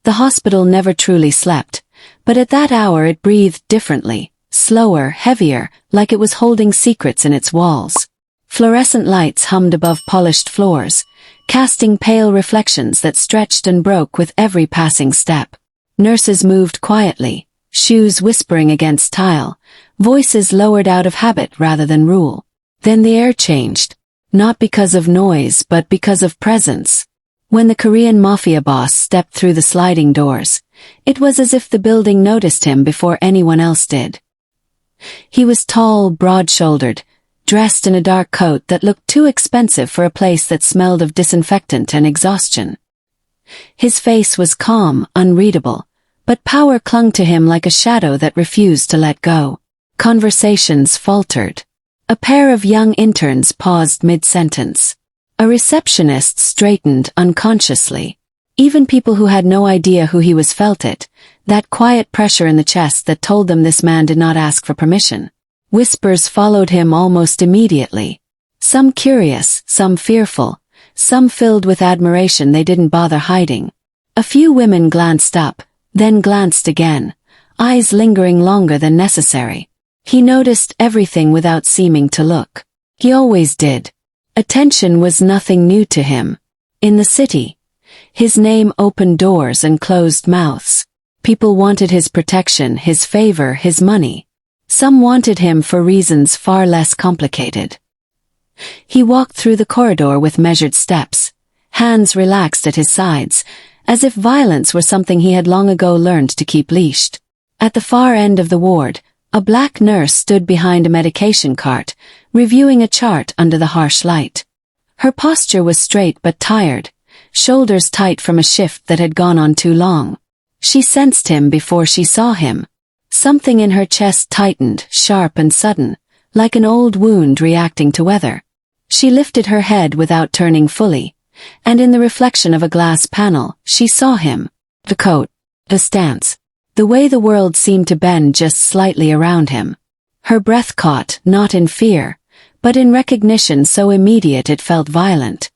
The hospital never truly slept, but at that hour it breathed differently, slower, heavier, like it was holding secrets in its walls. Fluorescent lights hummed above polished floors, casting pale reflections that stretched and broke with every passing step. Nurses moved quietly, shoes whispering against tile, voices lowered out of habit rather than rule. Then the air changed, not because of noise but because of presence. When the Korean Mafia boss stepped through the sliding doors, it was as if the building noticed him before anyone else did. He was tall, broad-shouldered, dressed in a dark coat that looked too expensive for a place that smelled of disinfectant and exhaustion. His face was calm, unreadable, but power clung to him like a shadow that refused to let go. Conversations faltered. A pair of young interns paused mid-sentence. A receptionist straightened unconsciously. Even people who had no idea who he was felt it, that quiet pressure in the chest that told them this man did not ask for permission. Whispers followed him almost immediately. Some curious, some fearful, some filled with admiration they didn't bother hiding. A few women glanced up, then glanced again, eyes lingering longer than necessary. He noticed everything without seeming to look. He always did. Attention was nothing new to him. In the city, his name opened doors and closed mouths. People wanted his protection, his favor, his money. Some wanted him for reasons far less complicated. He walked through the corridor with measured steps, hands relaxed at his sides, as if violence were something he had long ago learned to keep leashed. At the far end of the ward, a black nurse stood behind a medication cart, reviewing a chart under the harsh light. Her posture was straight but tired, shoulders tight from a shift that had gone on too long. She sensed him before she saw him. Something in her chest tightened, sharp and sudden, like an old wound reacting to weather. She lifted her head without turning fully, and in the reflection of a glass panel, she saw him. The coat, the stance, the way the world seemed to bend just slightly around him. Her breath caught, not in fear, but in recognition so immediate it felt violent.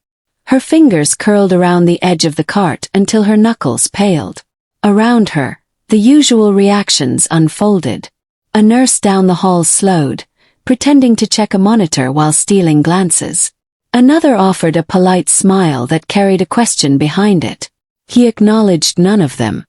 Her fingers curled around the edge of the cart until her knuckles paled. Around her, the usual reactions unfolded. A nurse down the hall slowed, pretending to check a monitor while stealing glances. Another offered a polite smile that carried a question behind it. He acknowledged none of them.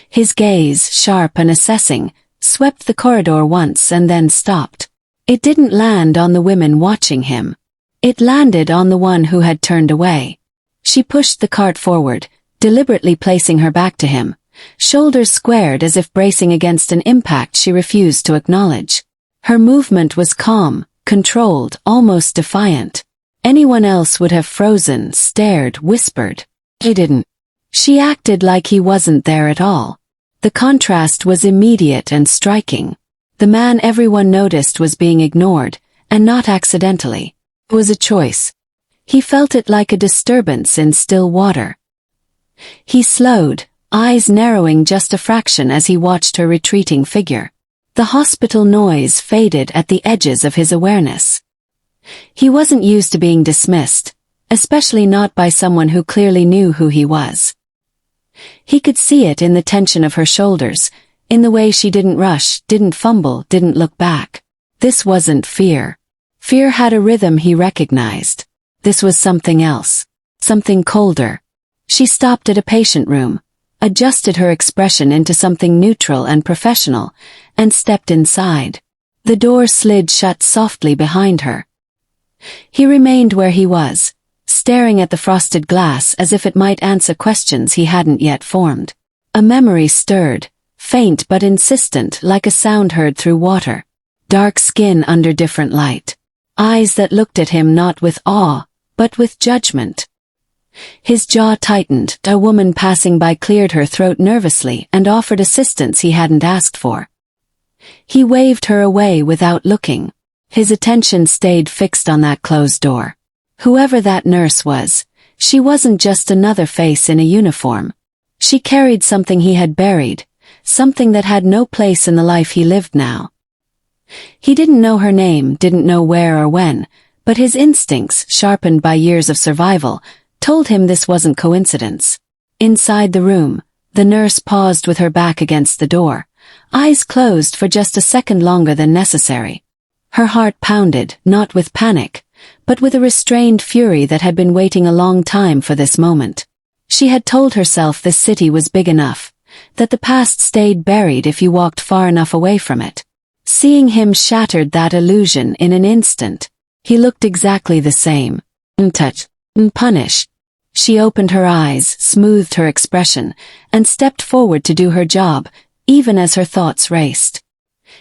His gaze, sharp and assessing, swept the corridor once and then stopped. It didn't land on the women watching him. It landed on the one who had turned away. She pushed the cart forward, deliberately placing her back to him, shoulders squared as if bracing against an impact she refused to acknowledge. Her movement was calm, controlled, almost defiant. Anyone else would have frozen, stared, whispered. He didn't. She acted like he wasn't there at all. The contrast was immediate and striking. The man everyone noticed was being ignored, and not accidentally. It was a choice. He felt it like a disturbance in still water. He slowed, eyes narrowing just a fraction as he watched her retreating figure. The hospital noise faded at the edges of his awareness. He wasn't used to being dismissed, especially not by someone who clearly knew who he was. He could see it in the tension of her shoulders, in the way she didn't rush, didn't fumble, didn't look back. This wasn't fear. Fear had a rhythm he recognized. This was something else. Something colder. She stopped at a patient room, adjusted her expression into something neutral and professional, and stepped inside. The door slid shut softly behind her. He remained where he was, staring at the frosted glass as if it might answer questions he hadn't yet formed. A memory stirred, faint but insistent like a sound heard through water. Dark skin under different light. Eyes that looked at him not with awe, but with judgment. His jaw tightened. A woman passing by cleared her throat nervously and offered assistance he hadn't asked for. He waved her away without looking. His attention stayed fixed on that closed door. Whoever that nurse was, she wasn't just another face in a uniform. She carried something he had buried, something that had no place in the life he lived now. He didn't know her name, didn't know where or when, but his instincts, sharpened by years of survival, told him this wasn't coincidence. Inside the room, The nurse paused with her back against the door, eyes closed for just a second longer than necessary. Her heart pounded, not with panic, but with a restrained fury that had been waiting a long time for this moment. She had told herself this city was big enough, that the past stayed buried if you walked far enough away from it. Seeing him shattered that illusion in an instant. He looked exactly the same. Untouched, unpunished. She opened her eyes, smoothed her expression, and stepped forward to do her job, even as her thoughts raced.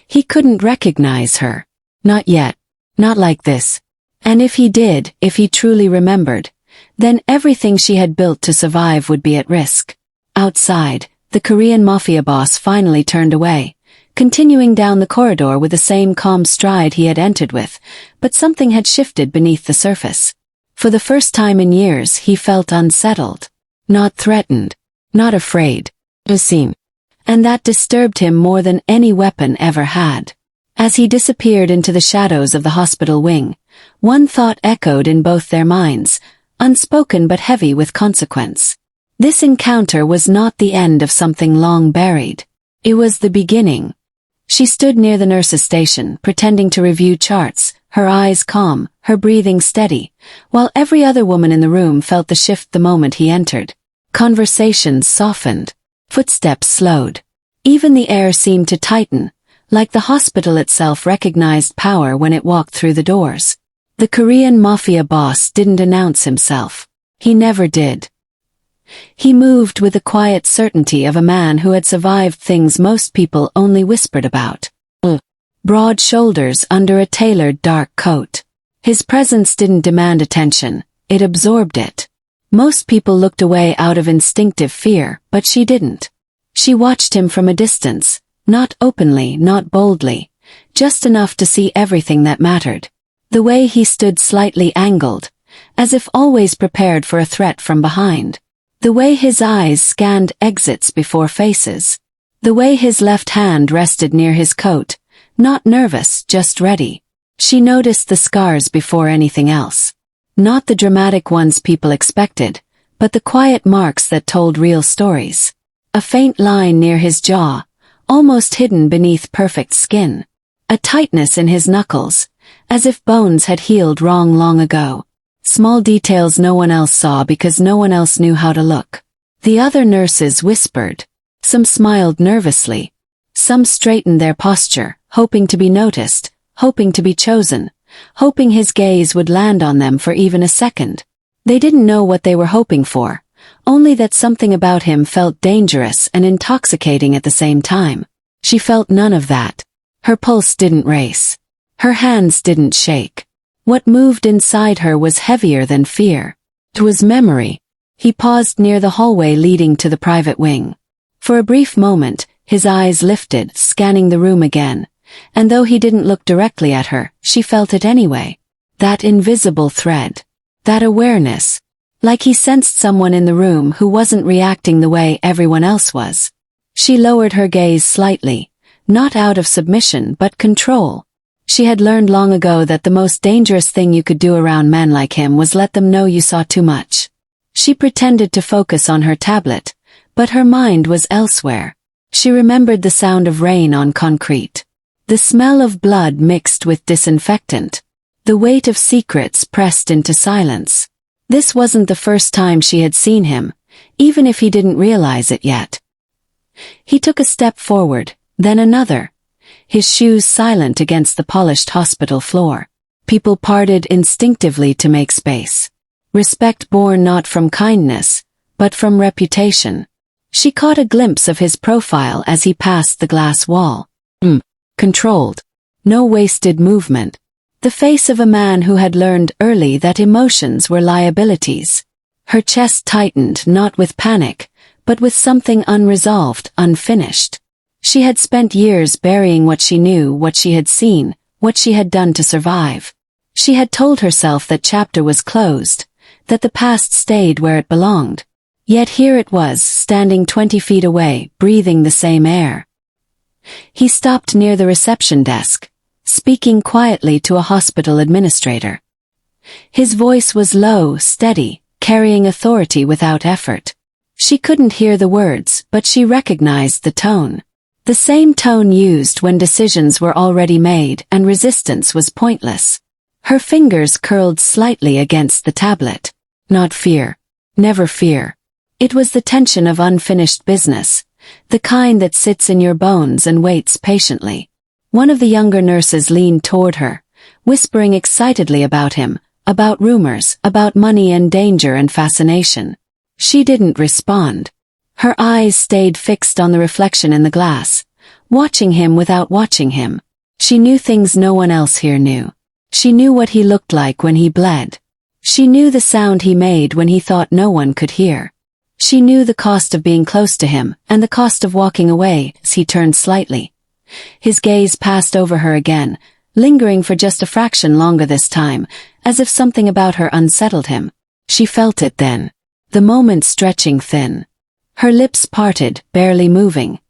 He couldn't recognize her. Not yet. Not like this. And if he did, if he truly remembered, then everything she had built to survive would be at risk. Outside, the Korean Mafia boss finally turned away, continuing down the corridor with the same calm stride he had entered with, but something had shifted beneath the surface. For the first time in years he felt unsettled. Not threatened. Not afraid. Seen. And that disturbed him more than any weapon ever had. As he disappeared into the shadows of the hospital wing, one thought echoed in both their minds, unspoken but heavy with consequence. This encounter was not the end of something long buried. It was the beginning. She stood near the nurse's station, pretending to review charts, her eyes calm, her breathing steady, while every other woman in the room felt the shift the moment he entered. Conversations softened. Footsteps slowed. Even the air seemed to tighten, like the hospital itself recognized power when it walked through the doors. The Korean Mafia boss didn't announce himself. He never did. He moved with the quiet certainty of a man who had survived things most people only whispered about. Broad shoulders under a tailored dark coat. His presence didn't demand attention, it absorbed it. Most people looked away out of instinctive fear, but she didn't. She watched him from a distance, not openly, not boldly, just enough to see everything that mattered. The way he stood slightly angled, as if always prepared for a threat from behind. The way his eyes scanned exits before faces. The way his left hand rested near his coat, not nervous, just ready. She noticed the scars before anything else. Not the dramatic ones people expected, but the quiet marks that told real stories. A faint line near his jaw, almost hidden beneath perfect skin. A tightness in his knuckles, as if bones had healed wrong long ago. Small details no one else saw because no one else knew how to look. The other nurses whispered. Some smiled nervously. Some straightened their posture, hoping to be noticed, hoping to be chosen, hoping his gaze would land on them for even a second. They didn't know what they were hoping for, only that something about him felt dangerous and intoxicating at the same time. She felt none of that. Her pulse didn't race. Her hands didn't shake. What moved inside her was heavier than fear. It was memory. He paused near the hallway leading to the private wing. For a brief moment, his eyes lifted, scanning the room again, and though he didn't look directly at her, she felt it anyway. That invisible thread. That awareness. Like he sensed someone in the room who wasn't reacting the way everyone else was. She lowered her gaze slightly, not out of submission but control. She had learned long ago that the most dangerous thing you could do around men like him was let them know you saw too much. She pretended to focus on her tablet, but her mind was elsewhere. She remembered the sound of rain on concrete. The smell of blood mixed with disinfectant. The weight of secrets pressed into silence. This wasn't the first time she had seen him, even if he didn't realize it yet. He took a step forward, then another. His shoes silent against the polished hospital floor. People parted instinctively to make space. Respect born not from kindness, but from reputation. She caught a glimpse of his profile as he passed the glass wall. Controlled. No wasted movement. The face of a man who had learned early that emotions were liabilities. Her chest tightened not with panic, but with something unresolved, unfinished. She had spent years burying what she knew, what she had seen, what she had done to survive. She had told herself that chapter was closed, that the past stayed where it belonged. Yet here it was, standing 20 feet away, breathing the same air. He stopped near the reception desk, speaking quietly to a hospital administrator. His voice was low, steady, carrying authority without effort. She couldn't hear the words, but she recognized the tone. The same tone used when decisions were already made and resistance was pointless. Her fingers curled slightly against the tablet. Not fear. Never fear. It was the tension of unfinished business, the kind that sits in your bones and waits patiently. One of the younger nurses leaned toward her, whispering excitedly about him, about rumors, about money and danger and fascination. She didn't respond. Her eyes stayed fixed on the reflection in the glass, watching him without watching him. She knew things no one else here knew. She knew what he looked like when he bled. She knew the sound he made when he thought no one could hear. She knew the cost of being close to him and the cost of walking away as he turned slightly. His gaze passed over her again, lingering for just a fraction longer this time, as if something about her unsettled him. She felt it then. The moment stretching thin. Her lips parted, barely moving.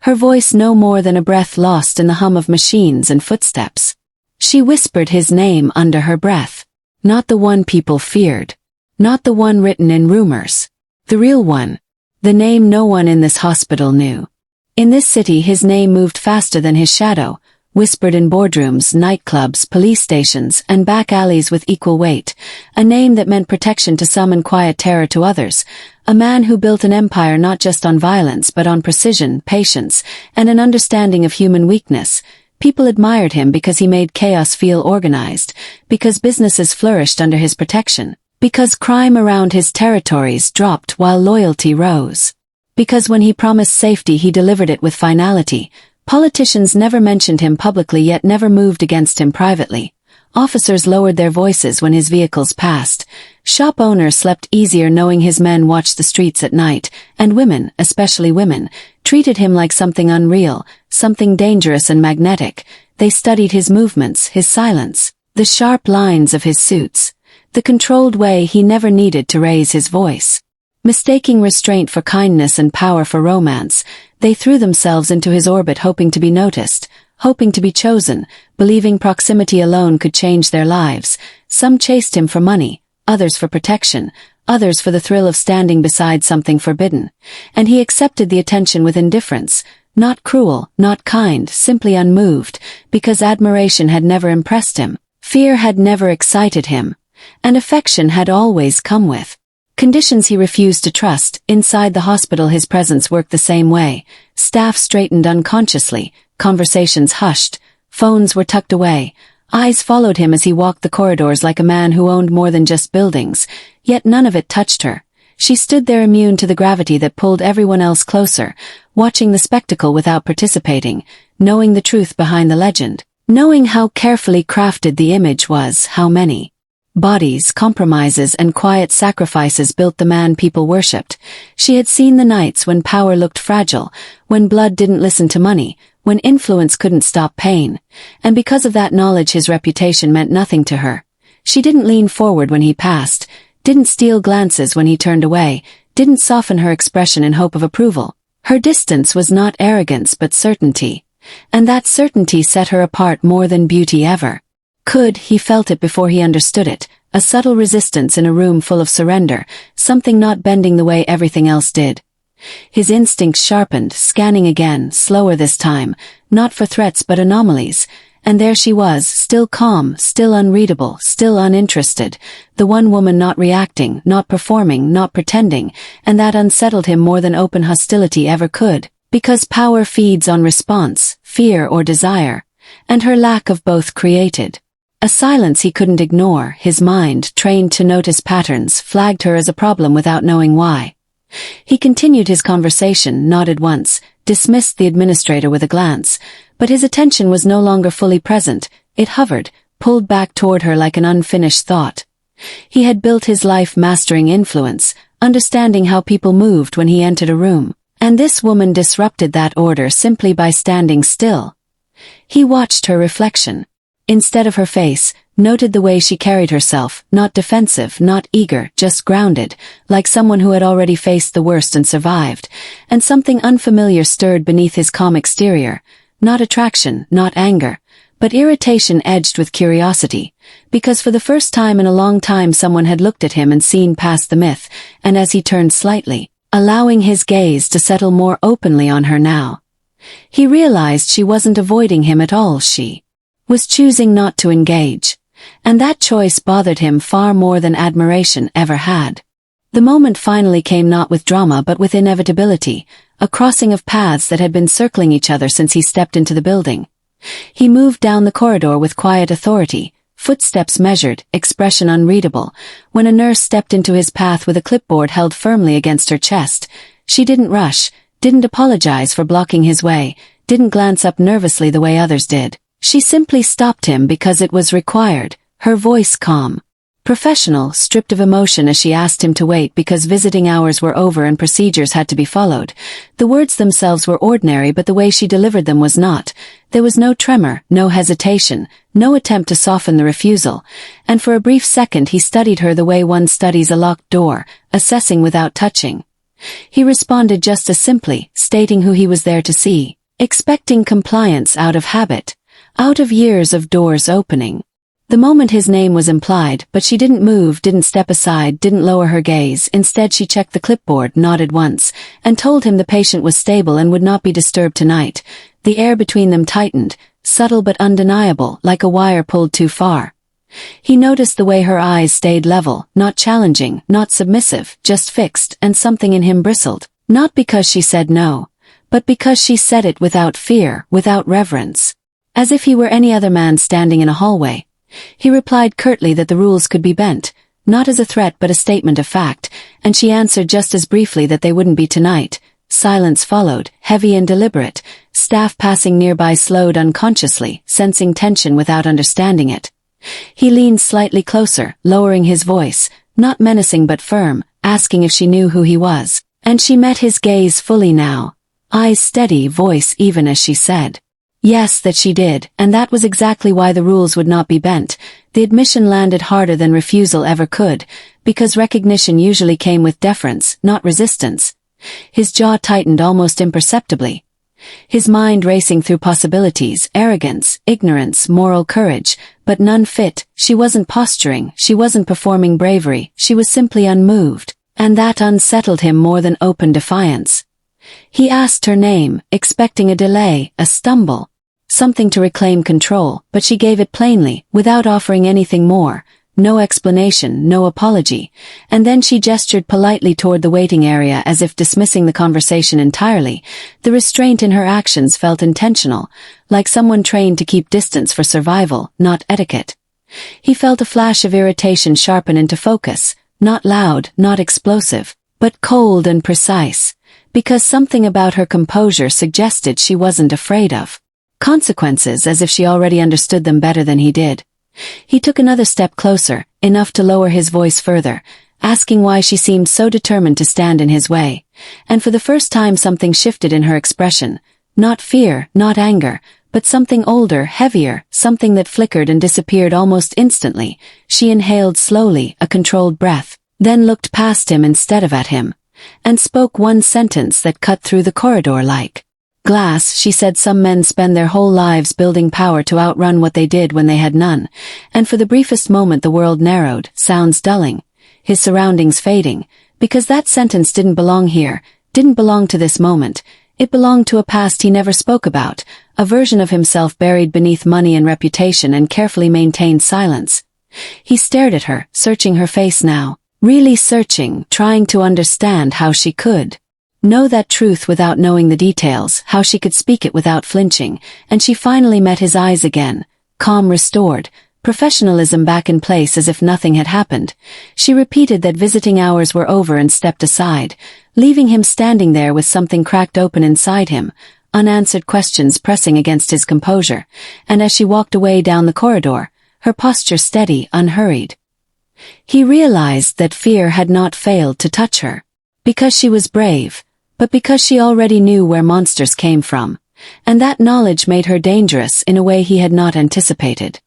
Her voice no more than a breath lost in the hum of machines and footsteps. She whispered his name under her breath. Not the one people feared. Not the one written in rumors. The real one. The name no one in this hospital knew. In this city his name moved faster than his shadow, whispered in boardrooms, nightclubs, police stations, and back alleys with equal weight, a name that meant protection to some and quiet terror to others, a man who built an empire not just on violence but on precision, patience, and an understanding of human weakness. People admired him because he made chaos feel organized, because businesses flourished under his protection, because crime around his territories dropped while loyalty rose. Because when he promised safety he delivered it with finality. Politicians never mentioned him publicly yet never moved against him privately. Officers lowered their voices when his vehicles passed. Shop owners slept easier knowing his men watched the streets at night, and women, especially women, treated him like something unreal, something dangerous and magnetic. They studied his movements, his silence, the sharp lines of his suits, the controlled way he never needed to raise his voice. Mistaking restraint for kindness and power for romance, they threw themselves into his orbit hoping to be noticed, hoping to be chosen, believing proximity alone could change their lives. Some chased him for money, others for protection, others for the thrill of standing beside something forbidden. And he accepted the attention with indifference, not cruel, not kind, simply unmoved, because admiration had never impressed him, fear had never excited him, and affection had always come with conditions he refused to trust. Inside the hospital his presence worked the same way. Staff straightened unconsciously, conversations hushed, phones were tucked away. Eyes followed him as he walked the corridors like a man who owned more than just buildings, yet none of it touched her. She stood there immune to the gravity that pulled everyone else closer, watching the spectacle without participating, knowing the truth behind the legend, knowing how carefully crafted the image was, how many bodies, compromises, and quiet sacrifices built the man people worshipped. She had seen the nights when power looked fragile, when blood didn't listen to money, when influence couldn't stop pain. And because of that knowledge his reputation meant nothing to her. She didn't lean forward when he passed, didn't steal glances when he turned away, didn't soften her expression in hope of approval. Her distance was not arrogance but certainty. And that certainty set her apart more than beauty ever could. He felt it before he understood it, a subtle resistance in a room full of surrender, something not bending the way everything else did. His instincts sharpened, scanning again, slower this time, not for threats but anomalies, and there she was, still calm, still unreadable, still uninterested, the one woman not reacting, not performing, not pretending, and that unsettled him more than open hostility ever could, because power feeds on response, fear or desire, and her lack of both created a silence he couldn't ignore. His mind, trained to notice patterns, flagged her as a problem without knowing why. He continued his conversation, nodded once, dismissed the administrator with a glance, but his attention was no longer fully present. It hovered, pulled back toward her like an unfinished thought. He had built his life mastering influence, understanding how people moved when he entered a room, and this woman disrupted that order simply by standing still. He watched her reflection. Instead of her face, noted the way she carried herself, not defensive, not eager, just grounded, like someone who had already faced the worst and survived, and something unfamiliar stirred beneath his calm exterior, not attraction, not anger, but irritation edged with curiosity, because for the first time in a long time someone had looked at him and seen past the myth, and as he turned slightly, allowing his gaze to settle more openly on her now. He realized she wasn't avoiding him at all, she was choosing not to engage. And that choice bothered him far more than admiration ever had. The moment finally came not with drama but with inevitability, a crossing of paths that had been circling each other since he stepped into the building. He moved down the corridor with quiet authority, footsteps measured, expression unreadable, when a nurse stepped into his path with a clipboard held firmly against her chest. She didn't rush, didn't apologize for blocking his way, didn't glance up nervously the way others did. She simply stopped him because it was required, her voice calm, professional, stripped of emotion as she asked him to wait because visiting hours were over and procedures had to be followed. The words themselves were ordinary, but the way she delivered them was not. There was no tremor, no hesitation, no attempt to soften the refusal, and for a brief second he studied her the way one studies a locked door, assessing without touching. He responded just as simply, stating who he was there to see, expecting compliance out of habit, out of years of doors opening. The moment his name was implied, but she didn't move, didn't step aside, didn't lower her gaze. Instead she checked the clipboard, nodded once, and told him the patient was stable and would not be disturbed tonight. The air between them tightened, subtle but undeniable, like a wire pulled too far. He noticed the way her eyes stayed level, not challenging, not submissive, just fixed, and something in him bristled. Not because she said no, but because she said it without fear, without reverence. As if he were any other man standing in a hallway. He replied curtly that the rules could be bent, not as a threat but a statement of fact, and she answered just as briefly that they wouldn't be tonight. Silence followed, heavy and deliberate. Staff passing nearby slowed unconsciously, sensing tension without understanding it. He leaned slightly closer, lowering his voice, not menacing but firm, asking if she knew who he was, and she met his gaze fully now. Eyes steady, voice even as she said. Yes, that she did, and that was exactly why the rules would not be bent. The admission landed harder than refusal ever could, because recognition usually came with deference, not resistance. His jaw tightened almost imperceptibly. His mind racing through possibilities, arrogance, ignorance, moral courage, but none fit. She wasn't posturing, she wasn't performing bravery, she was simply unmoved, and that unsettled him more than open defiance. He asked her name, expecting a delay, a stumble. Something to reclaim control, but she gave it plainly, without offering anything more. No explanation, no apology. And then she gestured politely toward the waiting area as if dismissing the conversation entirely. The restraint in her actions felt intentional, like someone trained to keep distance for survival, not etiquette. He felt a flash of irritation sharpen into focus, not loud, not explosive, but cold and precise, because something about her composure suggested she wasn't afraid of consequences, as if she already understood them better than he did. He took another step closer, enough to lower his voice further, asking why she seemed so determined to stand in his way. And for the first time something shifted in her expression. Not fear, not anger, but something older, heavier, something that flickered and disappeared almost instantly. She inhaled slowly, a controlled breath, then looked past him instead of at him, and spoke one sentence that cut through the corridor like glass. She said some men spend their whole lives building power to outrun what they did when they had none, and for the briefest moment the world narrowed, sounds dulling, his surroundings fading, because that sentence didn't belong here, didn't belong to this moment. It belonged to a past he never spoke about, a version of himself buried beneath money and reputation and carefully maintained silence. He stared at her, searching her face now, really searching, trying to understand how she could know that truth without knowing the details, how she could speak it without flinching, and she finally met his eyes again, calm restored, professionalism back in place as if nothing had happened. She repeated that visiting hours were over and stepped aside, leaving him standing there with something cracked open inside him, unanswered questions pressing against his composure, and as she walked away down the corridor, her posture steady, unhurried. He realized that fear had not failed to touch her, because she was brave, but because she already knew where monsters came from, and that knowledge made her dangerous in a way he had not anticipated.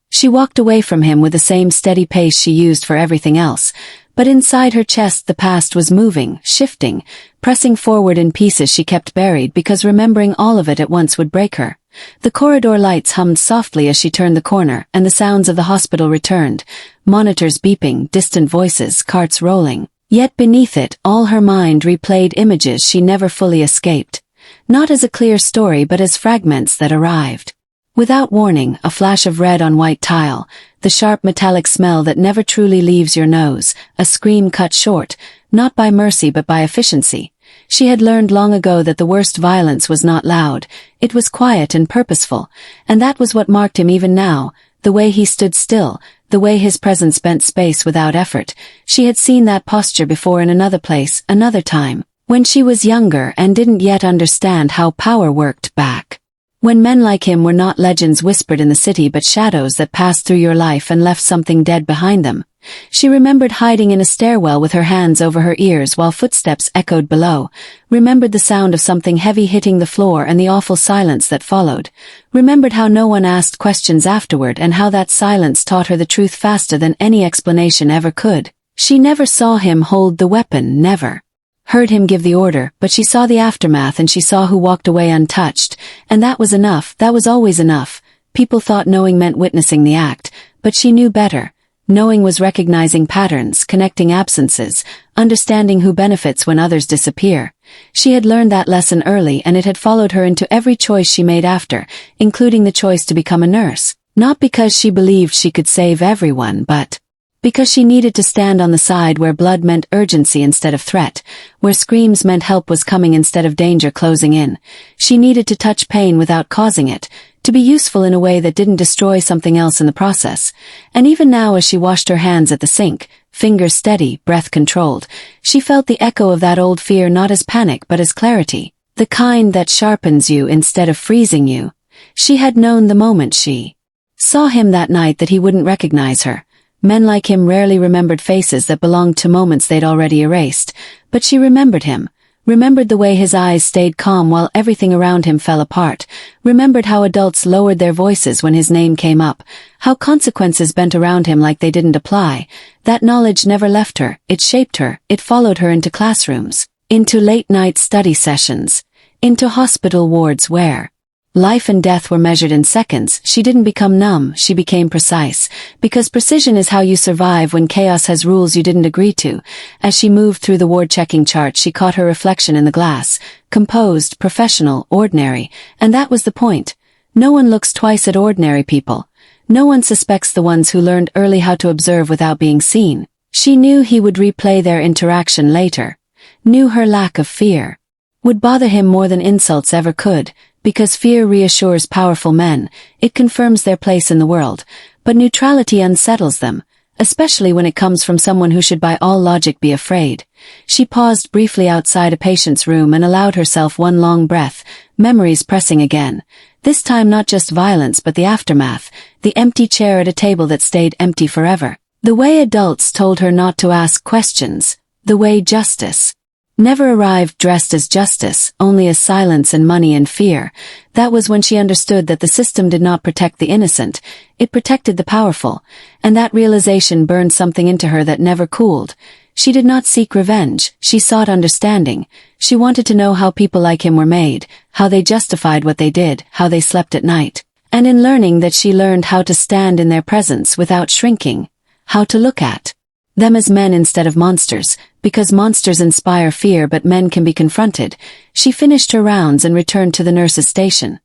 She walked away from him with the same steady pace she used for everything else, but inside her chest the past was moving, shifting, pressing forward in pieces she kept buried because remembering all of it at once would break her. The corridor lights hummed softly as she turned the corner, and the sounds of the hospital returned, monitors beeping, distant voices, carts rolling. Yet beneath it all her mind replayed images she never fully escaped. Not as a clear story but as fragments that arrived. Without warning, a flash of red on white tile, the sharp metallic smell that never truly leaves your nose, a scream cut short, not by mercy but by efficiency. She had learned long ago that the worst violence was not loud, it was quiet and purposeful, and that was what marked him even now, the way he stood still, the way his presence bent space without effort. She had seen that posture before in another place, another time, when she was younger and didn't yet understand how power worked back. When men like him were not legends whispered in the city but shadows that passed through your life and left something dead behind them. She remembered hiding in a stairwell with her hands over her ears while footsteps echoed below, remembered the sound of something heavy hitting the floor and the awful silence that followed, remembered how no one asked questions afterward and how that silence taught her the truth faster than any explanation ever could. She never saw him hold the weapon, never heard him give the order, but she saw the aftermath and she saw who walked away untouched, and that was enough, that was always enough. People thought knowing meant witnessing the act, but she knew better. Knowing was recognizing patterns, connecting absences, understanding who benefits when others disappear. She had learned that lesson early and it had followed her into every choice she made after, including the choice to become a nurse, not because she believed she could save everyone but because she needed to stand on the side where blood meant urgency instead of threat, where screams meant help was coming instead of danger closing in. She needed to touch pain without causing it, to be useful in a way that didn't destroy something else in the process. And even now as she washed her hands at the sink, fingers steady, breath controlled, she felt the echo of that old fear not as panic but as clarity, the kind that sharpens you instead of freezing you. She had known the moment she saw him that night that he wouldn't recognize her. Men like him rarely remembered faces that belonged to moments they'd already erased, but she remembered him, remembered the way his eyes stayed calm while everything around him fell apart, remembered how adults lowered their voices when his name came up, how consequences bent around him like they didn't apply. That knowledge never left her, it shaped her, it followed her into classrooms, into late-night study sessions, into hospital wards where life and death were measured in seconds. She didn't become numb, she became precise, because precision is how you survive when chaos has rules you didn't agree to. As she moved through the ward-checking chart, she caught her reflection in the glass, composed, professional, ordinary, and that was the point. No one looks twice at ordinary people. No one suspects the ones who learned early how to observe without being seen. She knew he would replay their interaction later, knew her lack of fear would bother him more than insults ever could, because fear reassures powerful men, it confirms their place in the world, but neutrality unsettles them, especially when it comes from someone who should by all logic be afraid. She paused briefly outside a patient's room and allowed herself one long breath, memories pressing again. This time not just violence but the aftermath, the empty chair at a table that stayed empty forever. The way adults told her not to ask questions, the way justice never arrived dressed as justice, only as silence and money and fear. That was when she understood that the system did not protect the innocent, it protected the powerful, and that realization burned something into her that never cooled. She did not seek revenge, she sought understanding. She wanted to know how people like him were made, how they justified what they did, how they slept at night. And in learning that she learned how to stand in their presence without shrinking, how to look at them as men instead of monsters, because monsters inspire fear but men can be confronted. She finished her rounds and returned to the nurse's station,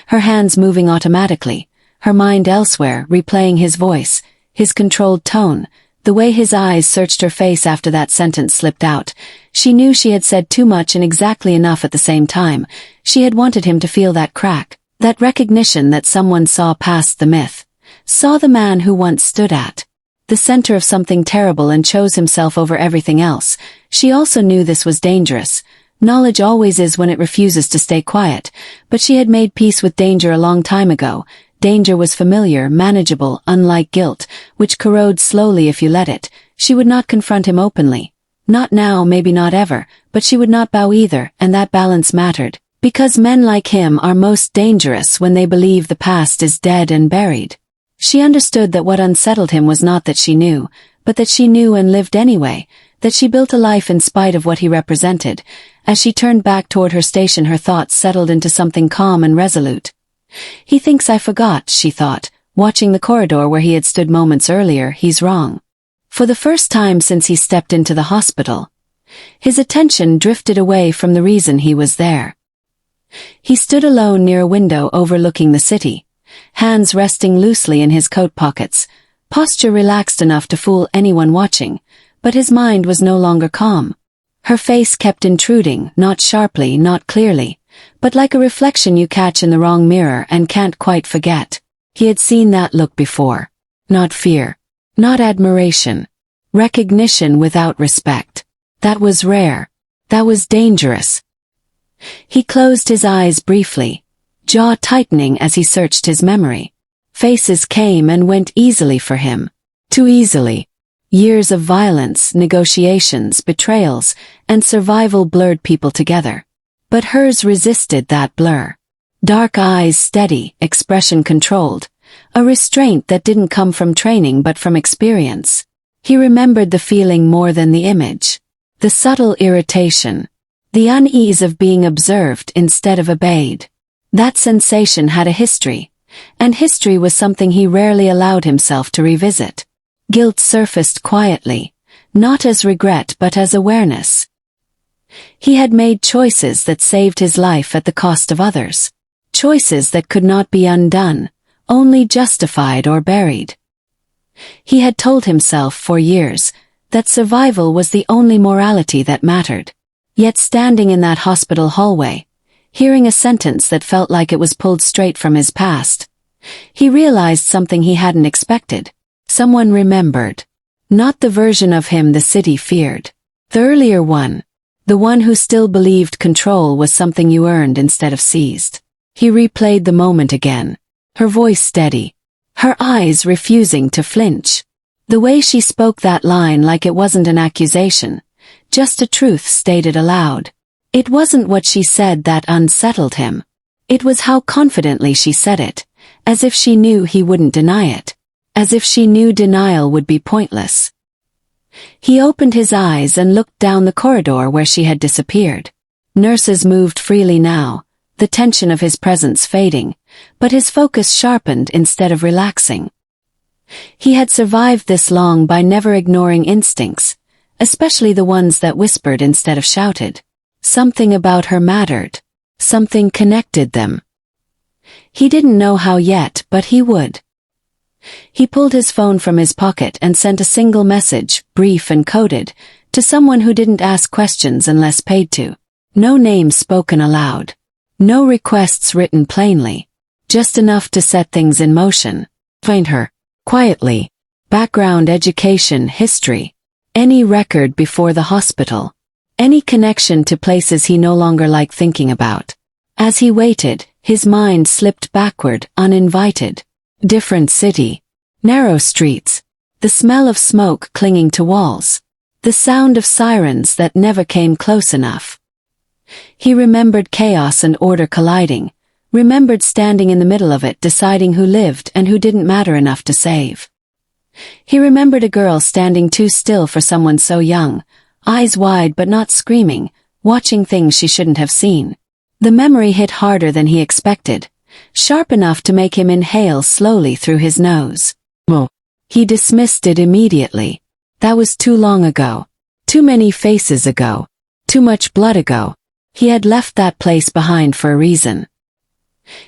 her hands moving automatically, her mind elsewhere, replaying his voice, his controlled tone, the way his eyes searched her face after that sentence slipped out. She knew she had said too much and exactly enough at the same time. She had wanted him to feel that crack, that recognition that someone saw past the myth, saw the man who once stood at the center of something terrible and chose himself over everything else. She also knew this was dangerous. Knowledge always is when it refuses to stay quiet, but she had made peace with danger a long time ago. Danger was familiar, manageable, unlike guilt, which corrodes slowly if you let it. She would not confront him openly. Not now, maybe not ever, but she would not bow either, and that balance mattered. Because men like him are most dangerous when they believe the past is dead and buried. She understood that what unsettled him was not that she knew, but that she knew and lived anyway, that she built a life in spite of what he represented. As she turned back toward her station, her thoughts settled into something calm and resolute. He thinks I forgot, she thought, watching the corridor where he had stood moments earlier. He's wrong. For the first time since he stepped into the hospital, his attention drifted away from the reason he was there. He stood alone near a window overlooking the city, hands resting loosely in his coat pockets, posture relaxed enough to fool anyone watching, but his mind was no longer calm. Her face kept intruding, not sharply, not clearly, but like a reflection you catch in the wrong mirror and can't quite forget. He had seen that look before. Not fear. Not admiration. Recognition without respect. That was rare. That was dangerous. He closed his eyes briefly, jaw tightening as he searched his memory. Faces came and went easily for him. Too easily. Years of violence, negotiations, betrayals, and survival blurred people together. But hers resisted that blur. Dark eyes steady, expression controlled. A restraint that didn't come from training but from experience. He remembered the feeling more than the image. The subtle irritation. The unease of being observed instead of obeyed. That sensation had a history, and history was something he rarely allowed himself to revisit. Guilt surfaced quietly, not as regret but as awareness. He had made choices that saved his life at the cost of others. Choices that could not be undone, only justified or buried. He had told himself for years that survival was the only morality that mattered. Yet standing in that hospital hallway, hearing a sentence that felt like it was pulled straight from his past, he realized something he hadn't expected. Someone remembered. Not the version of him the city feared. The earlier one. The one who still believed control was something you earned instead of seized. He replayed the moment again. Her voice steady. Her eyes refusing to flinch. The way she spoke that line like it wasn't an accusation, just a truth stated aloud. It wasn't what she said that unsettled him. It was how confidently she said it, as if she knew he wouldn't deny it. As if she knew denial would be pointless. He opened his eyes and looked down the corridor where she had disappeared. Nurses moved freely now, the tension of his presence fading, but his focus sharpened instead of relaxing. He had survived this long by never ignoring instincts, especially the ones that whispered instead of shouted. Something about her mattered. Something connected them. He didn't know how yet, but he would. He pulled his phone from his pocket and sent a single message, brief and coded, to someone who didn't ask questions unless paid to. No names spoken aloud. No requests written plainly. Just enough to set things in motion. Find her. Quietly. Background, education, history. Any record before the hospital. Any connection to places he no longer liked thinking about. As he waited, his mind slipped backward, uninvited. Different city. Narrow streets. The smell of smoke clinging to walls. The sound of sirens that never came close enough. He remembered chaos and order colliding, remembered standing in the middle of it deciding who lived and who didn't matter enough to save. He remembered a girl standing too still for someone so young, eyes wide but not screaming, watching things she shouldn't have seen. The memory hit harder than he expected. Sharp enough to make him inhale slowly through his nose. Well, he dismissed it immediately. That was too long ago. Too many faces ago. Too much blood ago. He had left that place behind for a reason.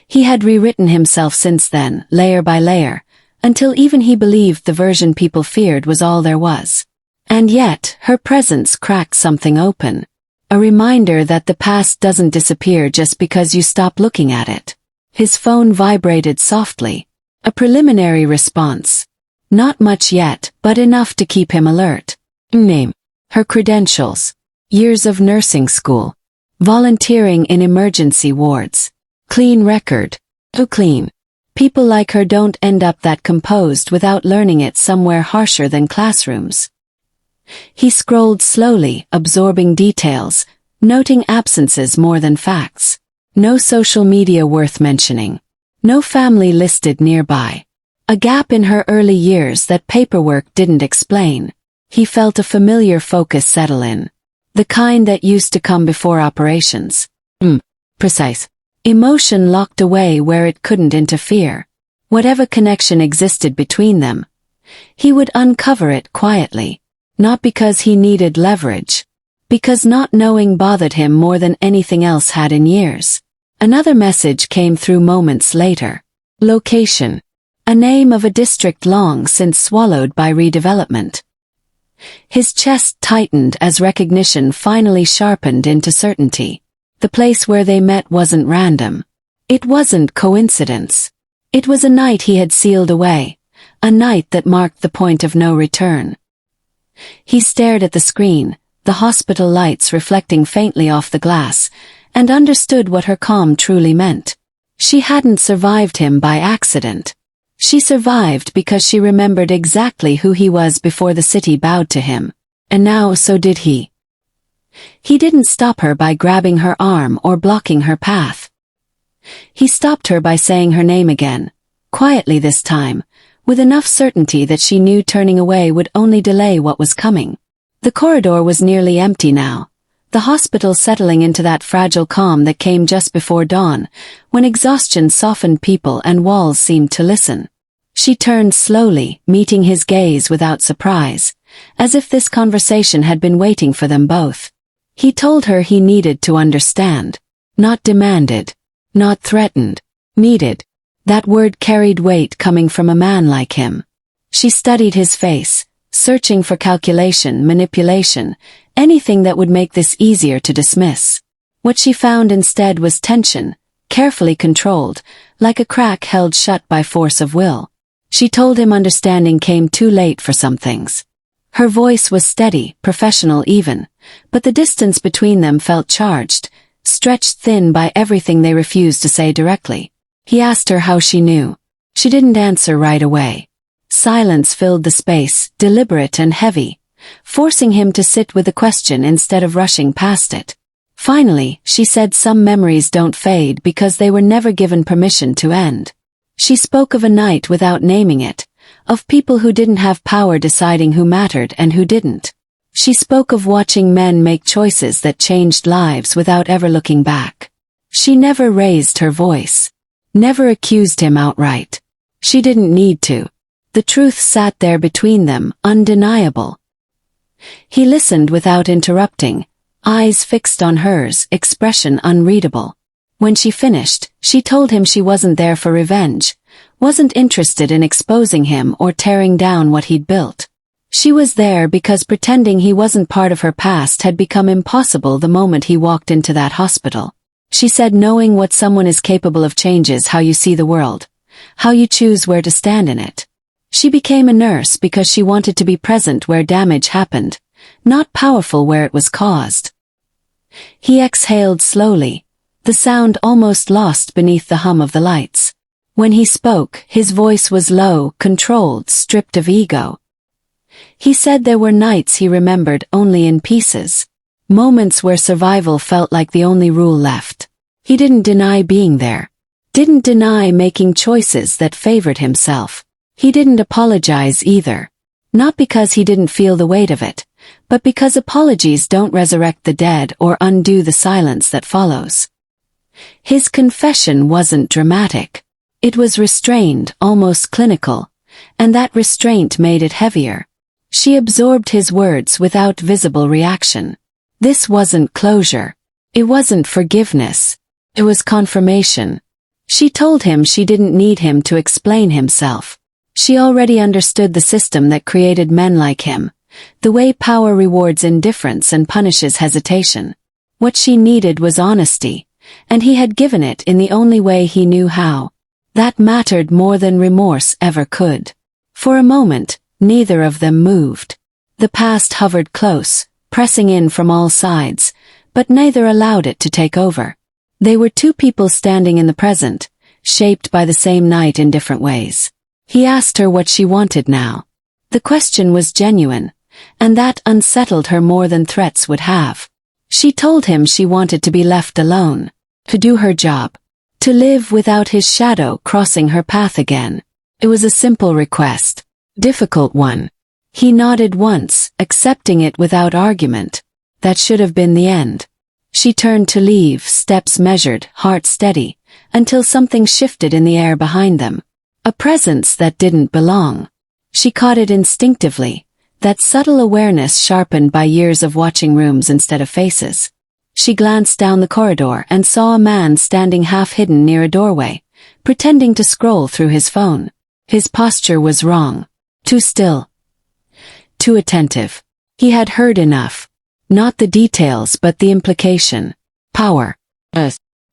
He had rewritten himself since then, layer by layer, until even he believed the version people feared was all there was. And yet, her presence cracked something open. A reminder that the past doesn't disappear just because you stop looking at it. His phone vibrated softly. A preliminary response. Not much yet, but enough to keep him alert. Name. Her credentials. Years of nursing school. Volunteering in emergency wards. Clean record. Too clean. People like her don't end up that composed without learning it somewhere harsher than classrooms. He scrolled slowly, absorbing details, noting absences more than facts. No social media worth mentioning. No family listed nearby. A gap in her early years that paperwork didn't explain. He felt a familiar focus settle in. The kind that used to come before operations. Precise. Emotion locked away where it couldn't interfere. Whatever connection existed between them, He would uncover it quietly. Not because he needed leverage. Because not knowing bothered him more than anything else had in years. Another message came through moments later. Location. A name of a district long since swallowed by redevelopment. His chest tightened as recognition finally sharpened into certainty. The place where they met wasn't random. It wasn't coincidence. It was a night he had sealed away. A night that marked the point of no return. He stared at the screen, the hospital lights reflecting faintly off the glass, and understood what her calm truly meant. She hadn't survived him by accident. She survived because she remembered exactly who he was before the city bowed to him. And now so did he. He didn't stop her by grabbing her arm or blocking her path. He stopped her by saying her name again, quietly this time, with enough certainty that she knew turning away would only delay what was coming. The corridor was nearly empty now, the hospital settling into that fragile calm that came just before dawn, when exhaustion softened people and walls seemed to listen. She turned slowly, meeting his gaze without surprise, as if this conversation had been waiting for them both. He told her he needed to understand. Not demanded. Not threatened. Needed. That word carried weight coming from a man like him. She studied his face, searching for calculation, manipulation, anything that would make this easier to dismiss. What she found instead was tension, carefully controlled, like a crack held shut by force of will. She told him understanding came too late for some things. Her voice was steady, professional even, but the distance between them felt charged, stretched thin by everything they refused to say directly. He asked her how she knew. She didn't answer right away. Silence filled the space, deliberate and heavy, forcing him to sit with the question instead of rushing past it. Finally, she said some memories don't fade because they were never given permission to end. She spoke of a night without naming it, of people who didn't have power deciding who mattered and who didn't. She spoke of watching men make choices that changed lives without ever looking back. She never raised her voice. Never accused him outright. She didn't need to. The truth sat there between them, undeniable. He listened without interrupting, eyes fixed on hers, expression unreadable. When she finished, she told him she wasn't there for revenge, wasn't interested in exposing him or tearing down what he'd built. She was there because pretending he wasn't part of her past had become impossible the moment he walked into that hospital. She said knowing what someone is capable of changes how you see the world, how you choose where to stand in it. She became a nurse because she wanted to be present where damage happened, not powerful where it was caused. He exhaled slowly, the sound almost lost beneath the hum of the lights. When he spoke, his voice was low, controlled, stripped of ego. He said there were nights he remembered only in pieces. Moments where survival felt like the only rule left. He didn't deny being there. Didn't deny making choices that favored himself. He didn't apologize either. Not because he didn't feel the weight of it, but because apologies don't resurrect the dead or undo the silence that follows. His confession wasn't dramatic. It was restrained, almost clinical, and that restraint made it heavier. She absorbed his words without visible reaction. This wasn't closure. It wasn't forgiveness. It was confirmation. She told him she didn't need him to explain himself. She already understood the system that created men like him, the way power rewards indifference and punishes hesitation. What she needed was honesty, and he had given it in the only way he knew how. That mattered more than remorse ever could. For a moment, neither of them moved. The past hovered close, pressing in from all sides, but neither allowed it to take over. They were two people standing in the present, shaped by the same night in different ways. He asked her what she wanted now. The question was genuine, and that unsettled her more than threats would have. She told him she wanted to be left alone, to do her job, to live without his shadow crossing her path again. It was a simple request, difficult one. He nodded once, accepting it without argument. That should have been the end. She turned to leave, steps measured, heart steady, until something shifted in the air behind them. A presence that didn't belong. She caught it instinctively, that subtle awareness sharpened by years of watching rooms instead of faces. She glanced down the corridor and saw a man standing half-hidden near a doorway, pretending to scroll through his phone. His posture was wrong. Too still. Too attentive. He had heard enough. Not the details but the implication. Power.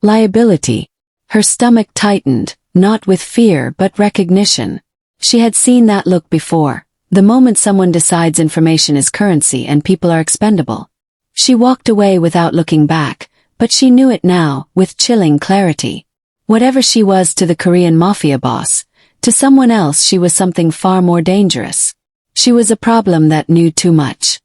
Liability. Her stomach tightened, not with fear but recognition. She had seen that look before, the moment someone decides information is currency and people are expendable. She walked away without looking back, but she knew it now, with chilling clarity. Whatever she was to the Korean Mafia boss, to someone else she was something far more dangerous. She was a problem that knew too much.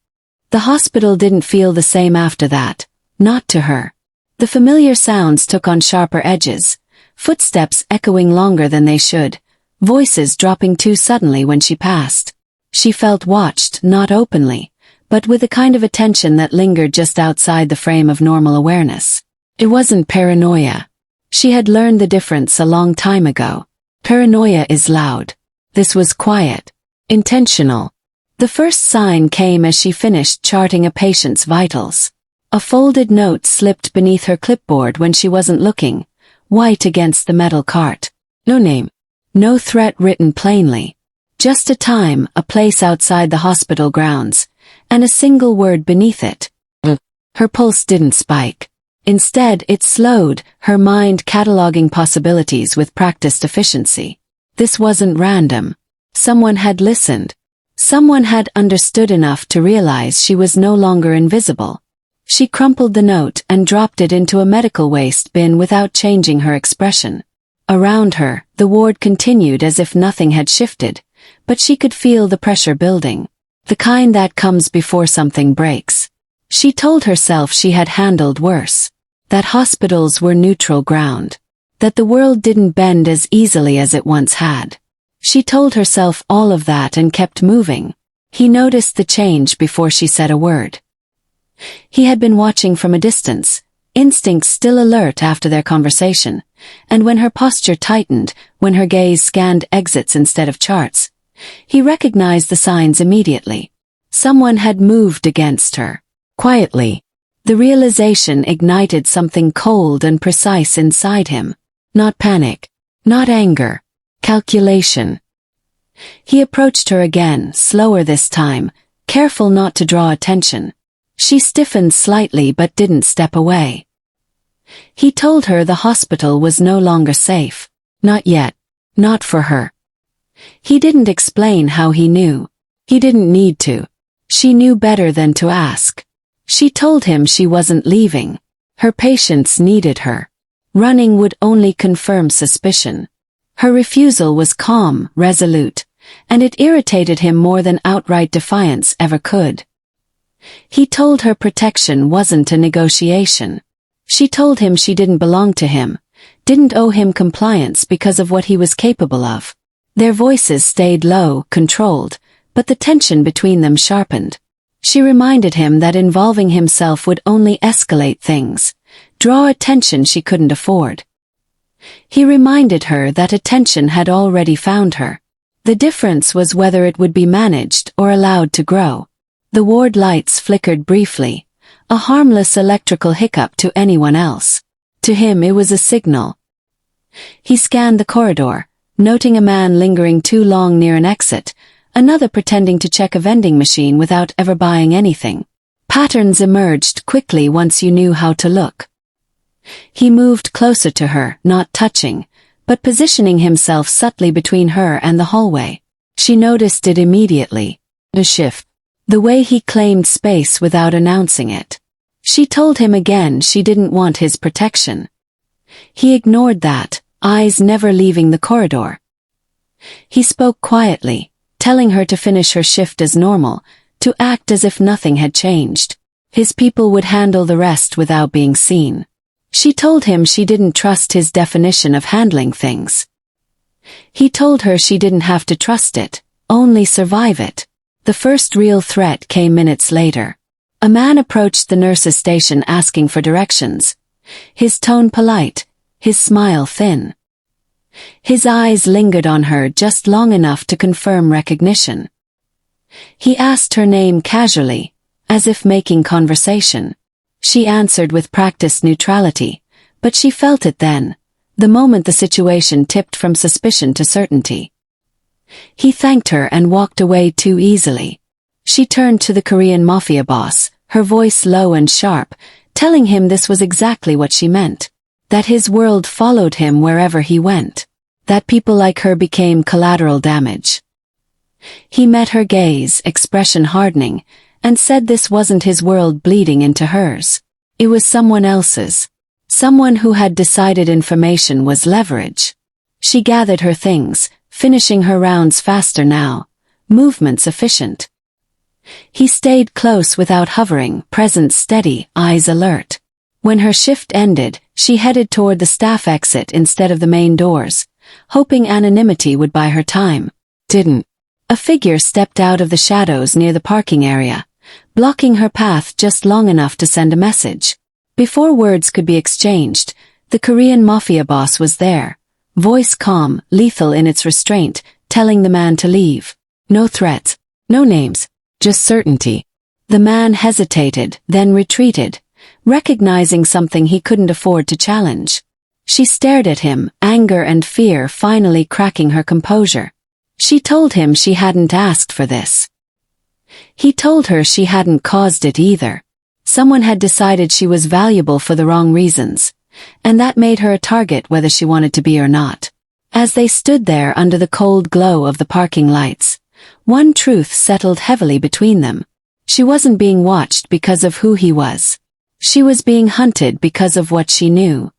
The hospital didn't feel the same after that, not to her. The familiar sounds took on sharper edges, footsteps echoing longer than they should, voices dropping too suddenly when she passed. She felt watched, not openly, but with a kind of attention that lingered just outside the frame of normal awareness. It wasn't paranoia. She had learned the difference a long time ago. Paranoia is loud. This was quiet. Intentional. The first sign came as she finished charting a patient's vitals. A folded note slipped beneath her clipboard when she wasn't looking, white against the metal cart. No name. No threat written plainly. Just a time, a place outside the hospital grounds, and a single word beneath it. Her pulse didn't spike. Instead, it slowed, her mind cataloging possibilities with practiced efficiency. This wasn't random. Someone had listened. Someone had understood enough to realize she was no longer invisible. She crumpled the note and dropped it into a medical waste bin without changing her expression. Around her, the ward continued as if nothing had shifted, but she could feel the pressure building. The kind that comes before something breaks. She told herself she had handled worse. That hospitals were neutral ground. That the world didn't bend as easily as it once had. She told herself all of that and kept moving. He noticed the change before she said a word. He had been watching from a distance, instincts still alert after their conversation, and when her posture tightened, when her gaze scanned exits instead of charts, he recognized the signs immediately. Someone had moved against her. Quietly. The realization ignited something cold and precise inside him. Not panic. Not anger. Calculation. He approached her again, slower this time, careful not to draw attention. She stiffened slightly but didn't step away. He told her the hospital was no longer safe. Not yet. Not for her. He didn't explain how he knew. He didn't need to. She knew better than to ask. She told him she wasn't leaving. Her patients needed her. Running would only confirm suspicion. Her refusal was calm, resolute, and it irritated him more than outright defiance ever could. He told her protection wasn't a negotiation. She told him she didn't belong to him, didn't owe him compliance because of what he was capable of. Their voices stayed low, controlled, but the tension between them sharpened. She reminded him that involving himself would only escalate things, draw attention she couldn't afford. He reminded her that attention had already found her. The difference was whether it would be managed or allowed to grow. The ward lights flickered briefly, a harmless electrical hiccup to anyone else. To him it was a signal. He scanned the corridor, noting a man lingering too long near an exit, another pretending to check a vending machine without ever buying anything. Patterns emerged quickly once you knew how to look. He moved closer to her, not touching, but positioning himself subtly between her and the hallway. She noticed it immediately. A shift. The way he claimed space without announcing it. She told him again she didn't want his protection. He ignored that, eyes never leaving the corridor. He spoke quietly, telling her to finish her shift as normal, to act as if nothing had changed. His people would handle the rest without being seen. She told him she didn't trust his definition of handling things. He told her she didn't have to trust it, only survive it. The first real threat came minutes later. A man approached the nurse's station asking for directions. His tone polite, his smile thin. His eyes lingered on her just long enough to confirm recognition. He asked her name casually, as if making conversation. She answered with practiced neutrality, but she felt it then, the moment the situation tipped from suspicion to certainty. He thanked her and walked away too easily. She turned to the Korean Mafia boss, her voice low and sharp, telling him this was exactly what she meant. That his world followed him wherever he went. That people like her became collateral damage. He met her gaze, expression hardening, and said this wasn't his world bleeding into hers. It was someone else's. Someone who had decided information was leverage. She gathered her things, finishing her rounds faster now, movements efficient. He stayed close without hovering, presence steady, eyes alert. When her shift ended, she headed toward the staff exit instead of the main doors, hoping anonymity would buy her time. Didn't. A figure stepped out of the shadows near the parking area, blocking her path just long enough to send a message. Before words could be exchanged, the Korean Mafia boss was there, voice calm, lethal in its restraint, telling the man to leave. No threats, no names, just certainty. The man hesitated, then retreated, recognizing something he couldn't afford to challenge. She stared at him, anger and fear finally cracking her composure. She told him she hadn't asked for this. He told her she hadn't caused it either. Someone had decided she was valuable for the wrong reasons, and that made her a target whether she wanted to be or not. As they stood there under the cold glow of the parking lights, one truth settled heavily between them. She wasn't being watched because of who he was. She was being hunted because of what she knew.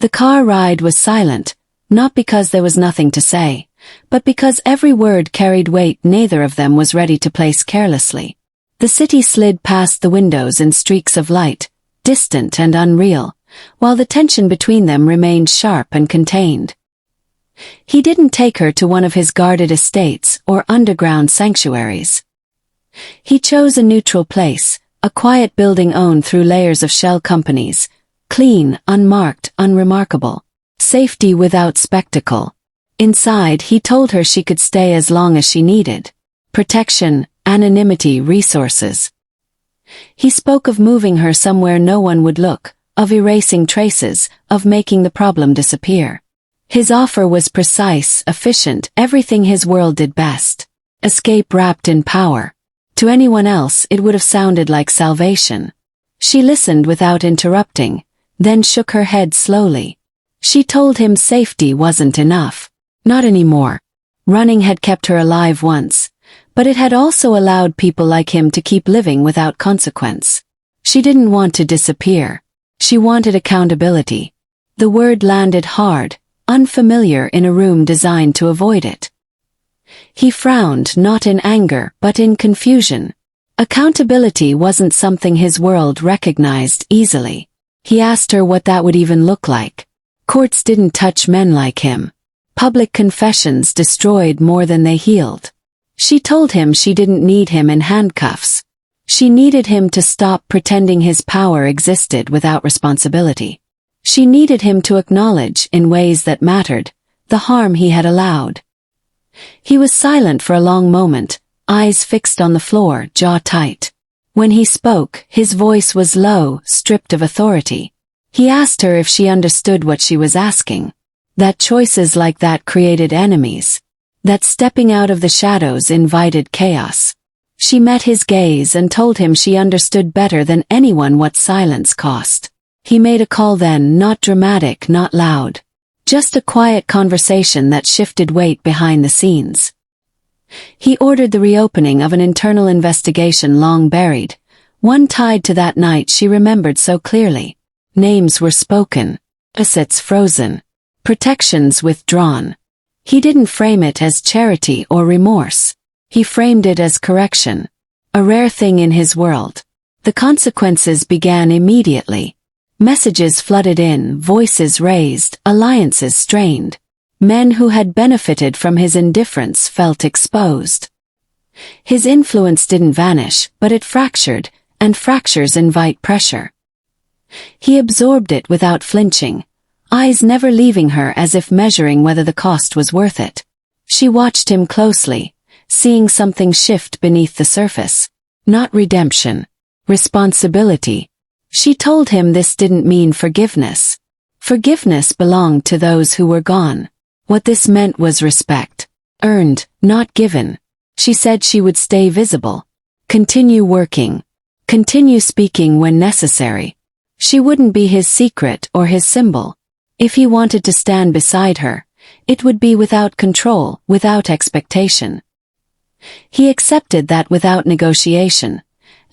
The car ride was silent, not because there was nothing to say, but because every word carried weight neither of them was ready to place carelessly. The city slid past the windows in streaks of light, distant and unreal, while the tension between them remained sharp and contained. He didn't take her to one of his guarded estates or underground sanctuaries. He chose a neutral place, a quiet building owned through layers of shell companies, clean, unmarked, unremarkable. Safety without spectacle. Inside, he told her she could stay as long as she needed. Protection, anonymity, resources. He spoke of moving her somewhere no one would look, of erasing traces, of making the problem disappear. His offer was precise, efficient, everything his world did best. Escape wrapped in power. To anyone else, it would have sounded like salvation. She listened without interrupting, then shook her head slowly. She told him safety wasn't enough. Not anymore. Running had kept her alive once, but it had also allowed people like him to keep living without consequence. She didn't want to disappear. She wanted accountability. The word landed hard, unfamiliar in a room designed to avoid it. He frowned, not in anger, but in confusion. Accountability wasn't something his world recognized easily. He asked her what that would even look like. Courts didn't touch men like him. Public confessions destroyed more than they healed. She told him she didn't need him in handcuffs. She needed him to stop pretending his power existed without responsibility. She needed him to acknowledge, in ways that mattered, the harm he had allowed. He was silent for a long moment, eyes fixed on the floor, jaw tight. When he spoke, his voice was low, stripped of authority. He asked her if she understood what she was asking. That choices like that created enemies. That stepping out of the shadows invited chaos. She met his gaze and told him she understood better than anyone what silence cost. He made a call then, not dramatic, not loud. Just a quiet conversation that shifted weight behind the scenes. He ordered the reopening of an internal investigation long buried, one tied to that night she remembered so clearly. Names were spoken, assets frozen, protections withdrawn. He didn't frame it as charity or remorse. He framed it as correction, a rare thing in his world. The consequences began immediately. Messages flooded in, voices raised, alliances strained. Men who had benefited from his indifference felt exposed. His influence didn't vanish, but it fractured, and fractures invite pressure. He absorbed it without flinching, eyes never leaving her as if measuring whether the cost was worth it. She watched him closely, seeing something shift beneath the surface. Not redemption. Responsibility. She told him this didn't mean forgiveness. Forgiveness belonged to those who were gone. What this meant was respect. Earned, not given. She said she would stay visible. Continue working. Continue speaking when necessary. She wouldn't be his secret or his symbol. If he wanted to stand beside her, it would be without control, without expectation. He accepted that without negotiation,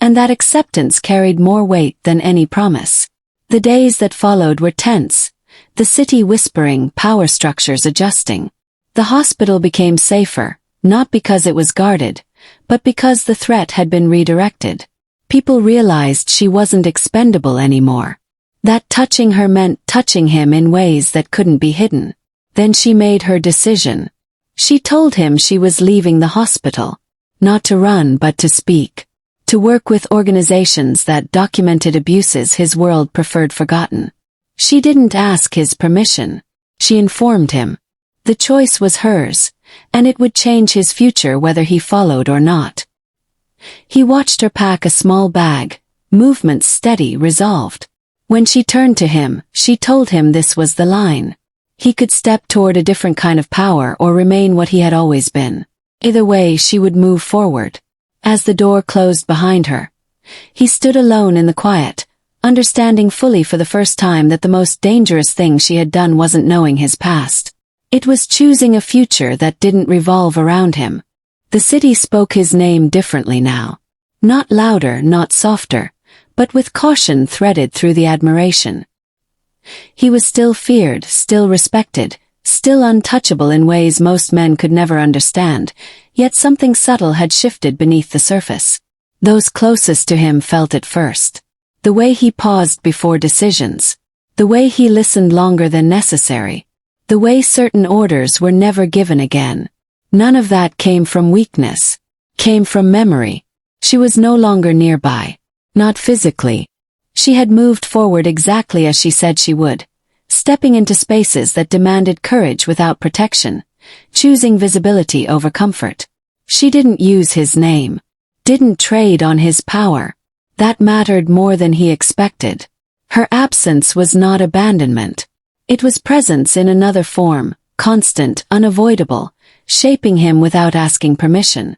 and that acceptance carried more weight than any promise. The days that followed were tense, the city whispering, power structures adjusting. The hospital became safer, not because it was guarded, but because the threat had been redirected. People realized she wasn't expendable anymore. That touching her meant touching him in ways that couldn't be hidden. Then she made her decision. She told him she was leaving the hospital. Not to run but to speak. To work with organizations that documented abuses his world preferred forgotten. She didn't ask his permission. She informed him. The choice was hers, and it would change his future whether he followed or not. He watched her pack a small bag, movements steady, resolved. When she turned to him, she told him this was the line. He could step toward a different kind of power or remain what he had always been. Either way, she would move forward. As the door closed behind her, he stood alone in the quiet, understanding fully for the first time that the most dangerous thing she had done wasn't knowing his past. It was choosing a future that didn't revolve around him. The city spoke his name differently now. Not louder, not softer, but with caution threaded through the admiration. He was still feared, still respected, still untouchable in ways most men could never understand, yet something subtle had shifted beneath the surface. Those closest to him felt it first. The way he paused before decisions. The way he listened longer than necessary. The way certain orders were never given again. None of that came from weakness. Came from memory. She was no longer nearby. Not physically. She had moved forward exactly as she said she would, stepping into spaces that demanded courage without protection, choosing visibility over comfort. She didn't use his name. Didn't trade on his power. That mattered more than he expected. Her absence was not abandonment. It was presence in another form, constant, unavoidable, shaping him without asking permission.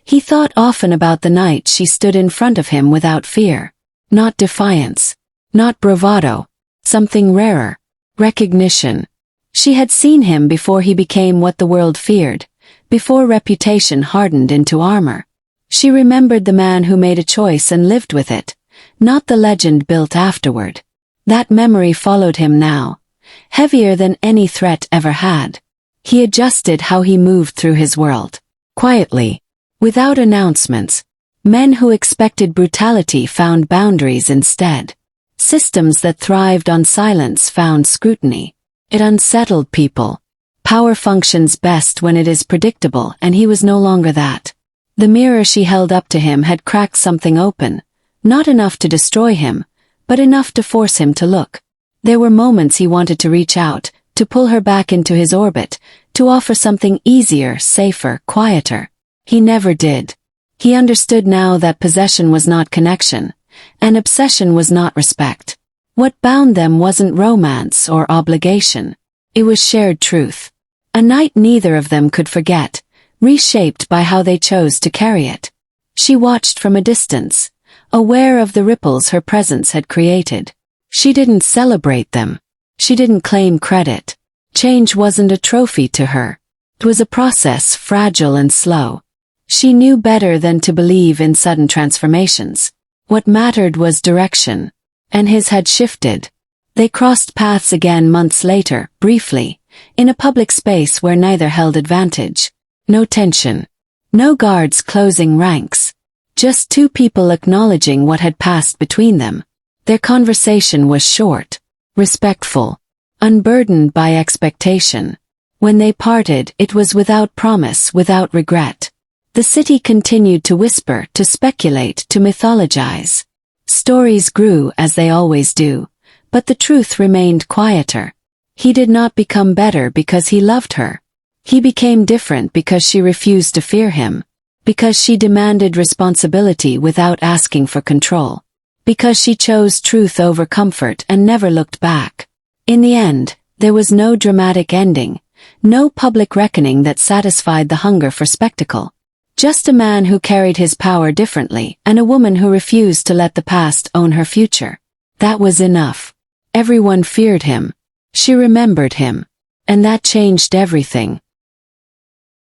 He thought often about the night she stood in front of him without fear. Not defiance. Not bravado. Something rarer. Recognition. She had seen him before he became what the world feared, before reputation hardened into armor. She remembered the man who made a choice and lived with it, not the legend built afterward. That memory followed him now, heavier than any threat ever had. He adjusted how he moved through his world. Quietly. Without announcements. Men who expected brutality found boundaries instead. Systems that thrived on silence found scrutiny. It unsettled people. Power functions best when it is predictable, and he was no longer that. The mirror she held up to him had cracked something open, not enough to destroy him, but enough to force him to look. There were moments he wanted to reach out, to pull her back into his orbit, to offer something easier, safer, quieter. He never did. He understood now that possession was not connection, and obsession was not respect. What bound them wasn't romance or obligation. It was shared truth. A night neither of them could forget, reshaped by how they chose to carry it. She watched from a distance, aware of the ripples her presence had created. She didn't celebrate them. She didn't claim credit. Change wasn't a trophy to her. It was a process, fragile and slow. She knew better than to believe in sudden transformations. What mattered was direction. And his had shifted. They crossed paths again months later, briefly, in a public space where neither held advantage. No tension. No guards closing ranks. Just two people acknowledging what had passed between them. Their conversation was short, respectful, unburdened by expectation. When they parted, it was without promise, without regret. The city continued to whisper, to speculate, to mythologize. Stories grew as they always do, But the truth remained quieter. He did not become better because he loved her. He became different because she refused to fear him. Because she demanded responsibility without asking for control. Because she chose truth over comfort and never looked back. In the end, there was no dramatic ending, no public reckoning that satisfied the hunger for spectacle. Just a man who carried his power differently and a woman who refused to let the past own her future. That was enough. Everyone feared him. She remembered him. And that changed everything.